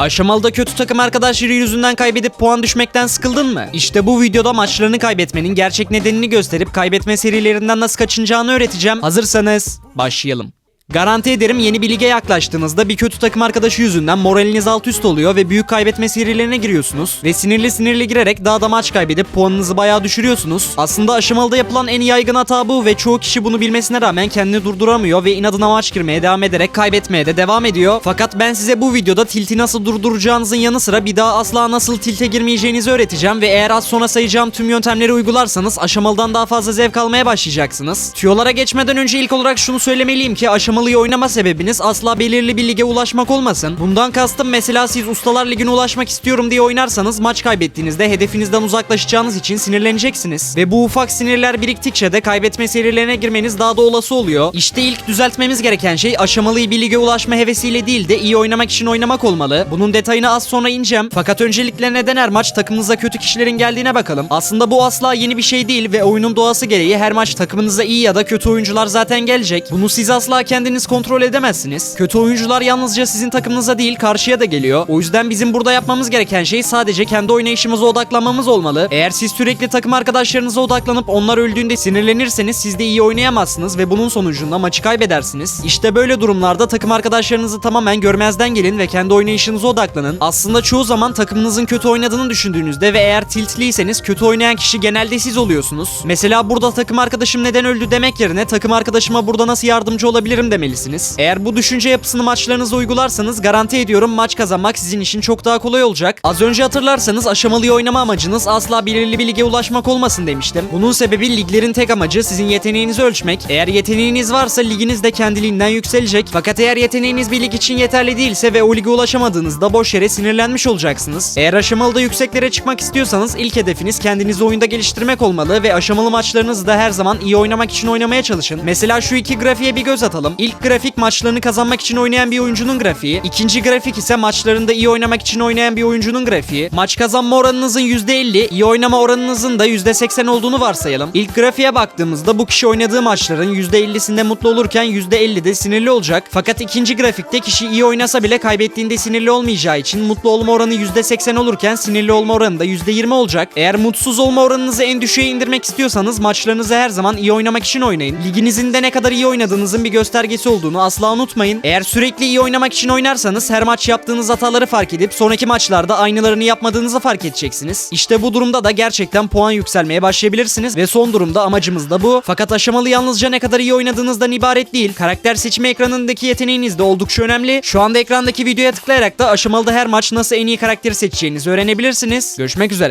Aşamalıda kötü takım arkadaşları yüzünden kaybedip puan düşmekten sıkıldın mı? İşte bu videoda maçlarını kaybetmenin gerçek nedenini gösterip kaybetme serilerinden nasıl kaçınacağını öğreteceğim. Hazırsanız başlayalım. Garanti ederim yeni bir lige yaklaştığınızda bir kötü takım arkadaşı yüzünden moraliniz alt üst oluyor ve büyük kaybetme serilerine giriyorsunuz. Ve sinirli girerek daha da maç kaybedip puanınızı bayağı düşürüyorsunuz. Aslında aşamalıda yapılan en yaygın hata bu ve çoğu kişi bunu bilmesine rağmen kendini durduramıyor ve inadına maç girmeye devam ederek kaybetmeye de devam ediyor. Fakat ben size bu videoda tilti nasıl durduracağınızın yanı sıra bir daha asla nasıl tilte girmeyeceğinizi öğreteceğim ve eğer az sonra sayacağım tüm yöntemleri uygularsanız aşamalıdan daha fazla zevk almaya başlayacaksınız. Tüyolara geçmeden önce ilk olarak şunu söylemeliyim ki aşamalıyı oynama sebebiniz asla belirli bir lige ulaşmak olmasın. Bundan kastım mesela siz Ustalar Ligi'ne ulaşmak istiyorum diye oynarsanız maç kaybettiğinizde hedefinizden uzaklaşacağınız için sinirleneceksiniz. Ve bu ufak sinirler biriktikçe de kaybetme serilerine girmeniz daha da olası oluyor. İşte ilk düzeltmemiz gereken şey aşamalıyı bir lige ulaşma hevesiyle değil de iyi oynamak için oynamak olmalı. Bunun detayına az sonra ineceğim. Fakat öncelikle neden her maç takımınıza kötü kişilerin geldiğine bakalım. Aslında bu asla yeni bir şey değil ve oyunun doğası gereği her maç takımınıza iyi ya da kötü oyuncular zaten gelecek. Bunu siz asla kendiniz kontrol edemezsiniz. Kötü oyuncular yalnızca sizin takımınıza değil karşıya da geliyor. O yüzden bizim burada yapmamız gereken şey sadece kendi oynayışımıza odaklanmamız olmalı. Eğer siz sürekli takım arkadaşlarınıza odaklanıp onlar öldüğünde sinirlenirseniz siz de iyi oynayamazsınız ve bunun sonucunda maçı kaybedersiniz. İşte böyle durumlarda takım arkadaşlarınızı tamamen görmezden gelin ve kendi oynayışınıza odaklanın. Aslında çoğu zaman takımınızın kötü oynadığını düşündüğünüzde ve eğer tiltliyseniz kötü oynayan kişi genelde siz oluyorsunuz. Mesela burada takım arkadaşım neden öldü demek yerine takım arkadaşıma burada nasıl yardımcı olabilirim demelisiniz. Eğer bu düşünce yapısını maçlarınızda uygularsanız garanti ediyorum maç kazanmak sizin için çok daha kolay olacak. Az önce hatırlarsanız aşamalıyı oynama amacınız asla belirli bir lige ulaşmak olmasın demiştim. Bunun sebebi liglerin tek amacı sizin yeteneğinizi ölçmek. Eğer yeteneğiniz varsa liginiz de kendiliğinden yükselecek. Fakat eğer yeteneğiniz bir lig için yeterli değilse ve o lige ulaşamadığınızda boş yere sinirlenmiş olacaksınız. Eğer aşamalıda yükseklere çıkmak istiyorsanız ilk hedefiniz kendinizi oyunda geliştirmek olmalı ve aşamalı maçlarınızı da her zaman iyi oynamak için oynamaya çalışın. Mesela şu iki grafiğe bir göz atalım. İlk grafik maçlarını kazanmak için oynayan bir oyuncunun grafiği. İkinci grafik ise maçlarında iyi oynamak için oynayan bir oyuncunun grafiği. Maç kazanma oranınızın %50, iyi oynama oranınızın da %80 olduğunu varsayalım. İlk grafiğe baktığımızda bu kişi oynadığı maçların %50'sinde mutlu olurken %50'de sinirli olacak. Fakat ikinci grafikte kişi iyi oynasa bile kaybettiğinde sinirli olmayacağı için mutlu olma oranı %80 olurken sinirli olma oranı da %20 olacak. Eğer mutsuz olma oranınızı en düşüğe indirmek istiyorsanız maçlarınızı her zaman iyi oynamak için oynayın. Liginizin de ne kadar iyi oynadığınızın bir göstergesi olduğunu asla unutmayın. Eğer sürekli iyi oynamak için oynarsanız her maç yaptığınız hataları fark edip sonraki maçlarda aynılarını yapmadığınızı fark edeceksiniz. İşte bu durumda da gerçekten puan yükselmeye başlayabilirsiniz ve son durumda amacımız da bu. Fakat aşamalı yalnızca ne kadar iyi oynadığınızdan ibaret değil. Karakter seçme ekranındaki yeteneğiniz de oldukça önemli. Şu anda ekrandaki videoya tıklayarak da aşamalıda her maç nasıl en iyi karakteri seçeceğinizi öğrenebilirsiniz. Görüşmek üzere.